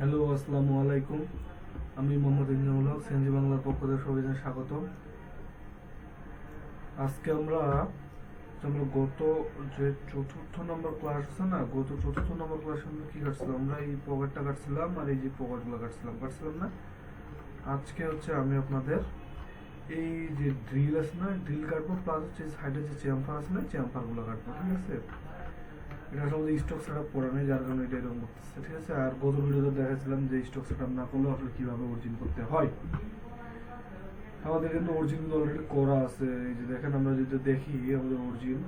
Hello, আসসালামু আলাইকুম। আমি মোহাম্মদ ইনজামুল হক, সিএনসি বাংলার পক্ষ থেকে সবাইকে স্বাগত। আজকে আমরা গত যে চতুর্থ নম্বর ক্লাস আছে না, গত চতুর্থ নম্বর ক্লাসে আমরা কি কাটছিলাম? আমরা এই পকেটটা কাটছিলাম আর এই যে পকেটগুলো কাটছিলাম না। আজকে হচ্ছে আমি আপনাদের এই যে ড্রিল আছে না, ড্রিল কাটবো, প্লাস হচ্ছে সাইডে যে চেম্ফার আছে না, চেম্ফারগুলো কাটবো। ঠিক আছে, এটা আসলে স্টক সেটআপ করা নেই, যার কারণে এটা এরকম করতেছে। ঠিক আছে, আর গত ভিডিওতে দেখাচ্ছিলাম যে স্টক সেটআপ না করলে আসলে কিভাবে অরিজিন করতে হয়। আমাদের কিন্তু অরিজিন কিন্তু অলরেডি করা আছে। এই যে দেখেন, আমরা যদি দেখি আমাদের অরিজিন,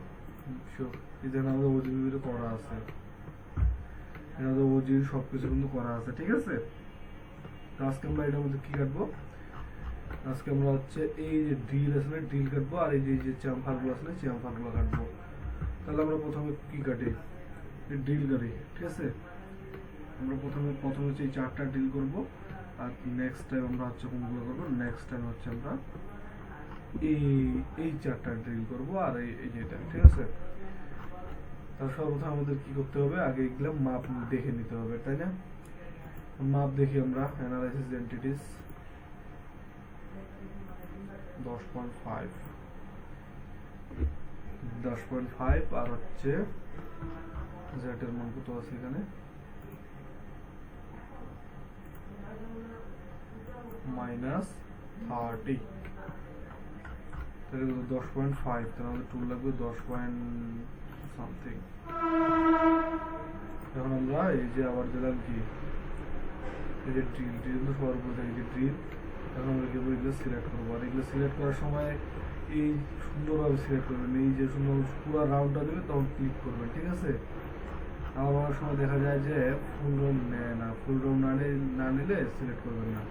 এই দেখেন আমাদের অরিজিন কিন্তু করা আছে, আমাদের অরিজিন সবকিছু কিন্তু করা আছে। ঠিক আছে, তো আজকে আমরা এটার মধ্যে কি কাটবো? আজকে আমরা হচ্ছে এই যে ড্রিল আছে না, ড্রিল কাটবো, আর এই যে চেম্ফারগুলো আছে না, চেম্ফারগুলো কাটবো। তাহলে আমরা প্রথমে কি কাটি? ড্রিল কাটি। ঠিক আছে, আমরা প্রথমে হচ্ছে এই চারটা ড্রিল করব, আর নেক্সট টাইম আমরা হচ্ছে কোনগুলো করবো? নেক্সট টাইম হচ্ছে আমরা এই চারটা ড্রিল করব, আর এই যেটা। ঠিক আছে, তার সর্বপ্রথম আমাদের কি করতে হবে? আগে এগুলো মাপ দেখে নিতে হবে, তাই না? মাপ দেখি আমরা। অ্যানালাইসিস এন্টিটিস 10.5 আর হচ্ছে জেটের মান কত আছে এখানে? -30। তাহলে 10.5, তাহলে আমাদের টুল লাগবে 10 পয়েন্ট সামথিং। এখন আমরা এই যে আবার দিলাম কি, এই যে ড্রিল তো সবার উপরে থাকে, যে ড্রিল। এখন আমরা কি এগুলো সিলেক্ট করবো, আর এগুলো সিলেক্ট করার সময় এই সুন্দরভাবে সিলেক্ট করবেন। এই যে সুন্দর পুরো রাউন্ডটা দেবে তখন ক্লিক করবেন। ঠিক আছে, আবার অনেক সময় দেখা যায় যে ফুল রাউন্ড নেয় না, ফুল রাউন্ড না নিলে সিলেক্ট করবেন না।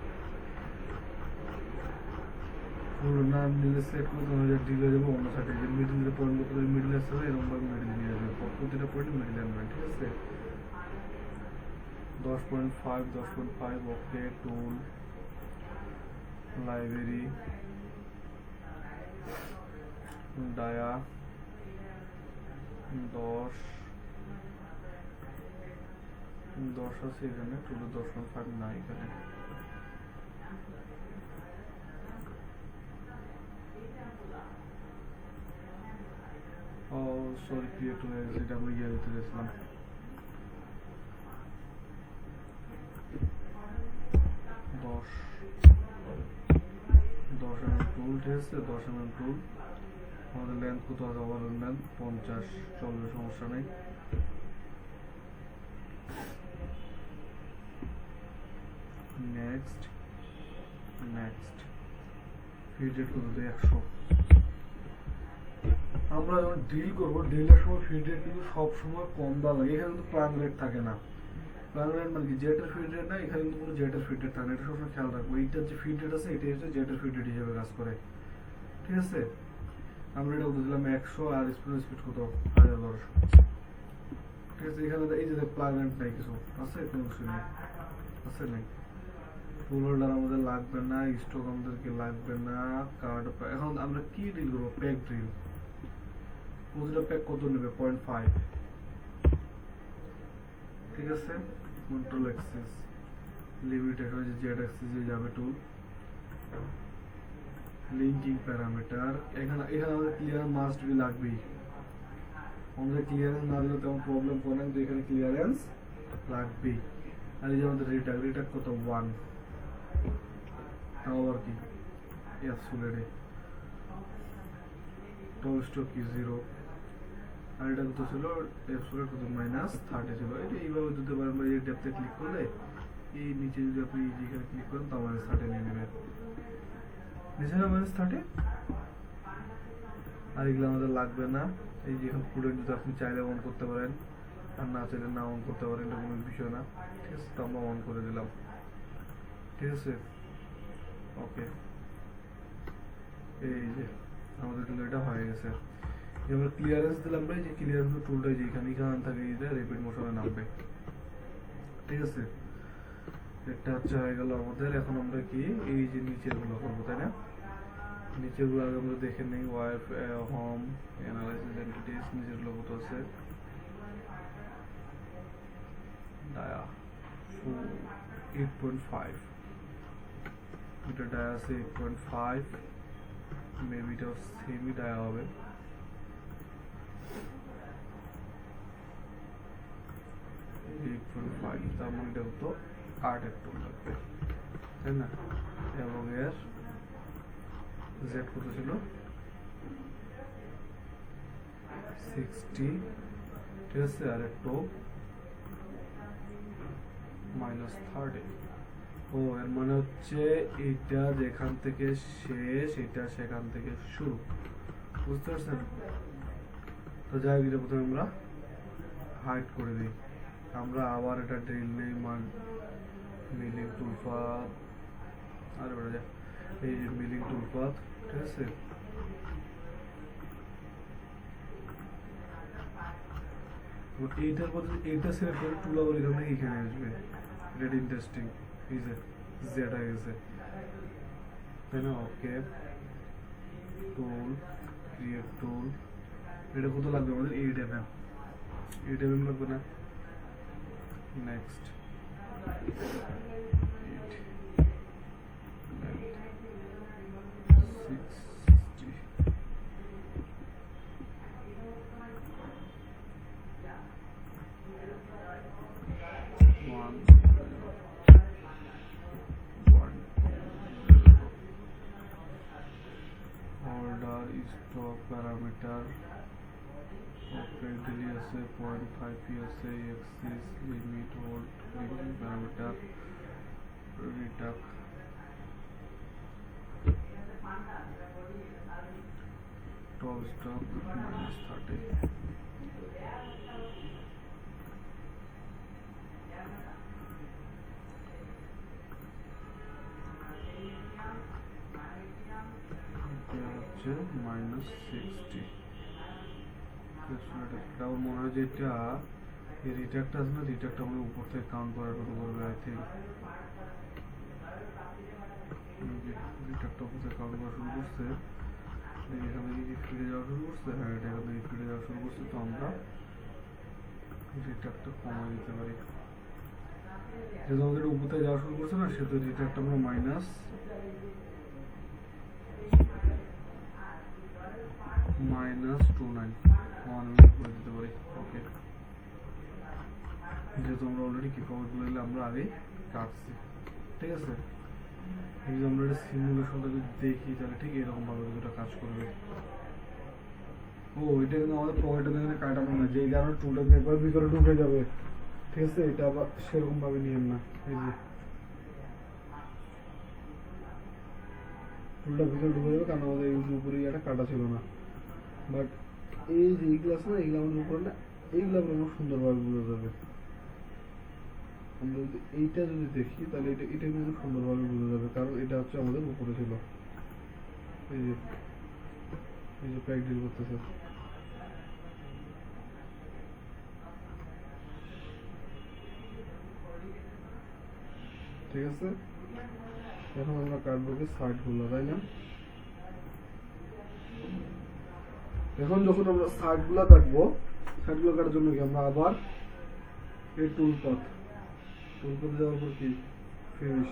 ফুল না নিলে সিলেক্ট করবে, তখন ডিল হয়ে যাবে অন্য সাইডে। যে মিডিলের পয়েন্ট করতে মিডিল আসতে হবে, এরকমভাবে মিডিল নিয়ে যাবে, প্রতিটা পয়েন্টে মিডিল আনবেন। ঠিক আছে, 10.5 ওকে। টুল, লাইব্রেরি, ডায়া 10 আছে এখানে, টুলে 10.5 না এখানে। ও সরি, ক্রিয়েট হয়ে গেছে, এটা আমরা ইয়ে দিতে গেছিলাম। 10 mm টুল। ঠিক আছে, 10 mm টুল। আমাদের লেন্থ কত আছে? ওভারঅল লেন্থ 50, চলবে, সমস্যা নেই। নেক্সট ফিড রেট কত? 100। আমরা যখন ড্রিল করবো, ড্রিলের সময় ফিড রেট কিন্তু সবসময় কম দেওয়া লাগে। এখানে কিন্তু প্রাইম রেট থাকে না। প্রাইম রেট মানে কি? জেটের ফিড রেট না, এখানে কিন্তু কোনো জেটের ফিড রেট থাকে না। এটা সবসময় খেয়াল রাখবো। এইটার যে ফিড রেট আছে, এটাই হচ্ছে জেটের ফিড রেট হিসেবে কাজ করে। ঠিক আছে, আমরা এটা বুঝলাম 100, আর স্পিড কত? 1200। ঠিক আছে, এখানে এই যে প্লাগ রেট নাই, কিছু আছে? কোনো কিছু নেই, আছে নাই। ফুল হোল্ডার আমাদের লাগবে না, স্টক আমাদেরকে লাগবে না, কার্ড। এখন আমরা কি ড্রিল করবো? Pack drill. প্রতিটা প্যাক কত নেবে? 0.5। ঠিক আছে, কন্ট্রোল অ্যাক্সেস, লিমিটেড হয়েছে, জেড অ্যাক্সেসে যাবে টুল, লিঙ্কিং প্যারামিটার। এখানে আমাদের ক্লিয়ারেন্স মাস্ট বি লাগবেই। আমাদের ক্লিয়ারেন্স না দিলে তেমন প্রবলেম করে না, কিন্তু এখানে ক্লিয়ারেন্স লাগবেই। আর এই যে আমাদের রিটাক কত? 1। তাও আর কি অ্যাবসোলিউটলি। টপ স্টক কি? 0। আর এটা কত ছিল? অ্যাবসোলিউট কত? -30 ছিল। এটা এইভাবে দিতে পারেন। বা এই ডেপথে ক্লিক করলে, এই নিচে যদি আপনি যেখানে ক্লিক করেন, তাও -30 নিয়ে নেবেন। নিচে না -30। আর এগুলো আমাদের লাগবে না। এই যে স্টুডেন্ট যদি আপনি চাইলে অন করতে পারেন, আর না চাইলে না অন করতে পারেন, এটা কোনো বিষয় না। ঠিক আছে, তো আমরা অন করে দিলাম। ঠিক আছে, ওকে। এই যে আমাদের কিন্তু এটা হয়ে গেছে। আমরা ক্লিয়ারেন্স দিলাম, এই যে ক্লিয়ারেন্স টুলটা যেখানে থাকে, এই যে রিপিট মোশনে নামবে। ঠিক আছে, এটা হচ্ছে হয়ে গেল আমাদের। এখন আমরা কি এই যে নিচের গুলো করবো, তাই না? নিচের গুলো আগে আমরা দেখে নেই। ওয়ার, হোম, অ্যানালাইসিস এন্টিটিস, নিচের গুলো কত আছে? ডায়া, 8.5 এটা ডায়া আছে 8.5 মেবি এটা সেমি ডায়া হবে। তার মানে এটা তো 8 একটু লাগবে, তাই না? এবং এর জেড কত ছিল 60, ঠিক আছে, আর একটু -30। ও এর মানে হচ্ছে এটা যেখান থেকে শেষ এটা সেখান থেকে শুরু, বুঝতে পারছেন? তো যাই হোক, এটা প্রথমে আমরা হাইড করে দিই। আমরা আবার এটা ড্রিল নেই, মান মিলিং টুলপাথ, আরে বেড়ে যায়, এই যে মিলিং টুলপাথ, ঠিক আছে। এইটার মধ্যে এইটা সিলেক্ট করে টুলাবল এখান থেকে এখানে আসবে, রেড ইন্টারেস্টিং, এই যে জেড হয়ে গেছে, তাই না? ওকে, টুল, ক্রিয়েট টুল, এটা কত লাগবে আমাদের 8 mm, 8 mm লাগবে না? Next 60, order stock parameter, okay, delay আছে 0.5 আছে, axis limit hold limit parameter, reduct top stock -30। -60। আমার মনে হয় যে এটা এই রিট্যাক্ট আছে না, রিট্যাক্ট আমাদের উপর থেকে কাউন্ট করা শুরু করবে, আই থিঙ্ক রিট্যাক্ট উপর থেকে কাউন্ট করা শুরু করছে, এখান থেকে ফিরে যাওয়া শুরু করছে। হ্যাঁ, এটা এখান থেকে ফিরে যাওয়া শুরু করছে, তো আমরা রিট্যাক্টটা কমাই দিতে পারি। যেহেতু আমাদের উপর থেকে যাওয়া শুরু করছে না, সেহেতু রিট্যাক্ট আমরা -29 1 মিনিট করে দিতে পারি। ওকে, যেহেতু আমরা অলরেডি কি পাওয়ারগুলো আমরা আগে কাটছি, ঠিক আছে। এই যে আমরা সিমুলেশনটা যদি দেখি তাহলে ঠিক এরকম ভাবে দুটো কাজ করবে। ও, এটা কিন্তু আমাদের পকেটে এখানে কাটানো না, যেই কারণে টুলটা পেপার ভিতরে ঢুকে যাবে, ঠিক আছে। এটা আবার সেরকম ভাবে নিয়েন না, এই যে টুলটা ভিতরে ঢুকে যাবে, কারণ আমাদের এই উপরে একটা কাটা ছিল না। বাট এই যে এইগুলো আছে না, এইগুলো আমাদের উপরে না, এইগুলো আমার সুন্দরভাবে বোঝা যাবে। আমরা যদি এইটা যদি দেখি তাহলে এটা কিন্তু সুন্দরভাবে বোঝা যাবে, কারণ এটা হচ্ছে আমাদের উপরে ছিল। এই যে প্যাক ডিল করতেছে, ঠিক আছে। এখন আমরা কাটবো কি সাইড গুলো, তাই না? এখন যখন আমরা সাইড গুলো কাটবো, সাইড গুলো কাটার জন্য কি আমরা আবার এই টুলপাথ যাওয়ার পর কি ফিনিশ,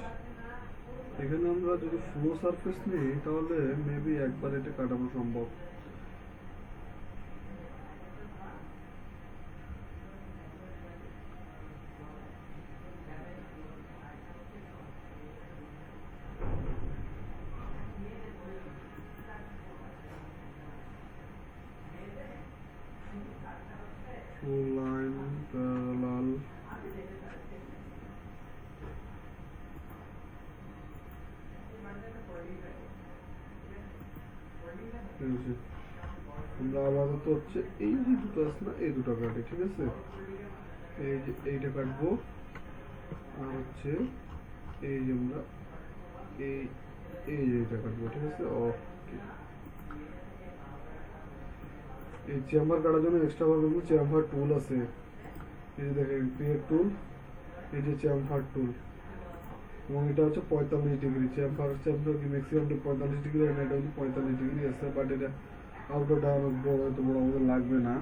এখানে আমরা যদি ফ্লো সারফেস নিই তাহলে মেবি একবার এটা কাটানো সম্ভব। Full line parallel, আমরা আপাতত হচ্ছে এই যে দুটো আছে না, এই দুটো কাটি, ঠিক আছে। এই যে এইটা কাটবো, আর হচ্ছে এই যে আমরা এই যে এটা কাটবো, ঠিক আছে। ওকে, এই চেম্বার কাটার জন্য এক্সট্রা ভাবে চেম্বার টুল আছে, এই যে দেখেন ক্রিয়েট টুল, এই যে চেম্বার টুল, এবং এটা হচ্ছে 45 ডিগ্রি চেম্বার কি ম্যাক্সিমাম 45 ডিগ্রি, এটা হচ্ছে 45 ডিগ্রি আছে। বাট এটা আউটডোরটা অনেক বড়, এত বড় আমাদের লাগবে না,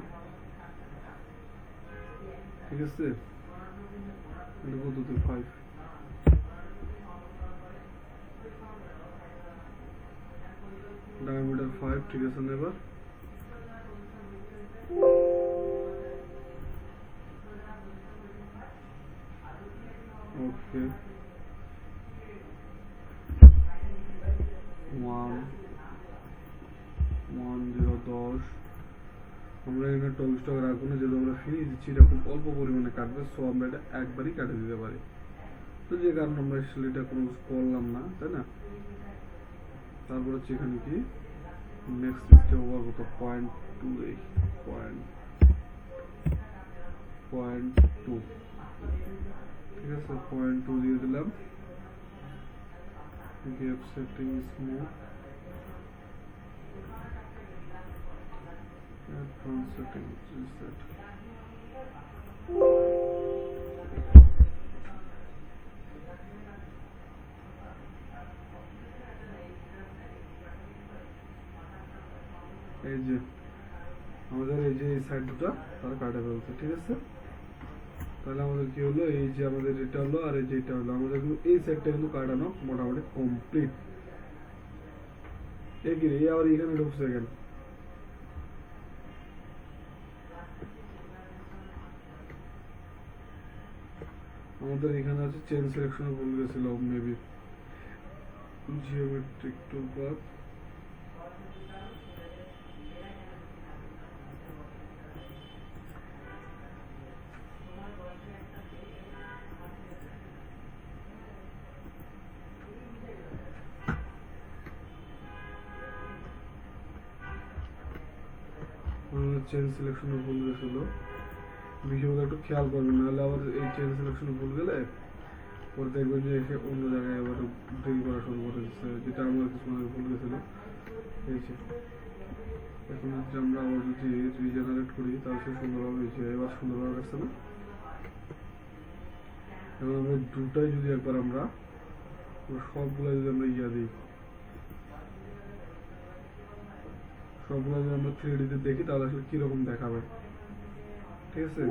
ঠিক আছে। এটা কত 5 5 ঠিক আছে না এবার ওকে 1010 আমরা এখানে 24 টাকা রাখবো না, যেহেতু আমরা ফ্রি দিচ্ছি এটা খুব অল্প পরিমাণে কাটবে, সো আমরা এটা একবারই কাটে দিতে পারি। তো যে কারণে আমরা এটা কোনো করলাম না, তাই না? তারপর হচ্ছে এখানে কি নেক্সট লিখতে ওভার কত 0.2 0.2 ঠিক আছে 0.2 দিয়ে দিলাম। gap setting smooth advanced setting reset এই যে আমাদের এই যে এই সাইড দুটো তার কাটা ফেলছে, ঠিক আছে? তাহলে আমাদের কি হলো, এই যে আমাদের এটা হলো আর এই যে এটা হলো, আমাদের কিন্তু এই সাইডটা কিন্তু কাটানো মোটামুটি কমপ্লিট। এই কি রে আবার এখানে ঢুকছে কেন? আমাদের এখানে আছে চেন সিলেকশন ভুল গেছিল মেবি জিওমেট্রিক টুলপাথ চেন সিলেকশন ভুল গেছিল, বিষয়গুলো একটু খেয়াল করবেন, নাহলে আবার এই চেন সিলেকশন ভুল গেলে পরে দেখবেন যে এসে অন্য জায়গায় আবার ড্রিল করা শুরু করে দিচ্ছে, যেটা আমার কিছু ভুল গেছিল। এই যে এখন যদি আমরা আবার যদি রিজেনারেট করি তাহলে সে সুন্দরভাবে হয়েছে, এবার সুন্দরভাবে আসছে না? এখন আমরা দুটাই যদি একবার আমরা সবগুলো যদি আমরা দিই, সবগুলো যদি আমরা 3D তে দেখি তাহলে আসলে কিরকম দেখাবে, ঠিক আছে?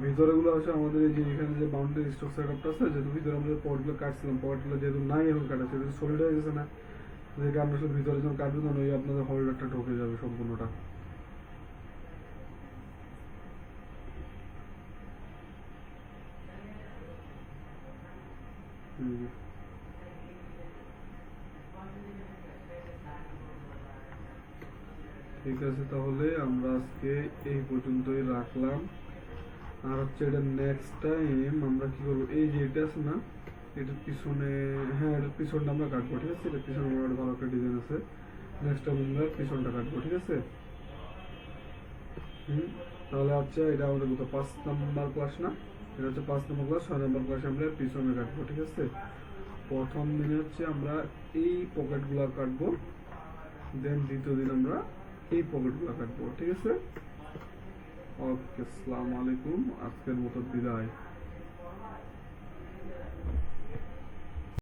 ভিতরে গুলো আছে আমাদের এই যে এখানে যে বাউন্ডারি স্টক সেটআপটা আছে, যেহেতু ভিতরে আমরা পয়েন্টগুলো কাটছিলাম, পয়েন্টগুলো যেহেতু নাই এখন কাটা, সেটা সলিড হয়ে গেছে না, যেটা আমরা শুধু ভিতরে যখন কাটবো তখন ওই আপনাদের হোল্ডারটা ঢুকে যাবে সম্পূর্ণটা। ঠিক আছে, তাহলে আমরা আজকে এই পর্যন্তই রাখলাম। আর হচ্ছে এটা নেক্সট টাইম আমরা কি করবো, এই যে এটা আছে না, এটার পিছনে, হ্যাঁ এটার পিছনটা আমরা কাটবো, ঠিক আছে? এটার পিছনে আমার ভালো একটা ডিজাইন আছে, নেক্সট টাইম আমরা পিছনটা কাটবো, ঠিক আছে? তাহলে হচ্ছে এটা আমাদের কত 5 নাম্বার ক্লাস না, এটা হচ্ছে 5 নম্বর ক্লাস, 6 নম্বর ক্লাসে আমরা পিছনে কাটবো, ঠিক আছে? প্রথম দিনে হচ্ছে আমরা এই পকেটগুলো কাটবো, দেন দ্বিতীয় দিন আমরা এই পকেটগুলো কাটবো, ঠিক আছে? ওকে, আসসালামু আলাইকুম, আজকের মতো বিদায়।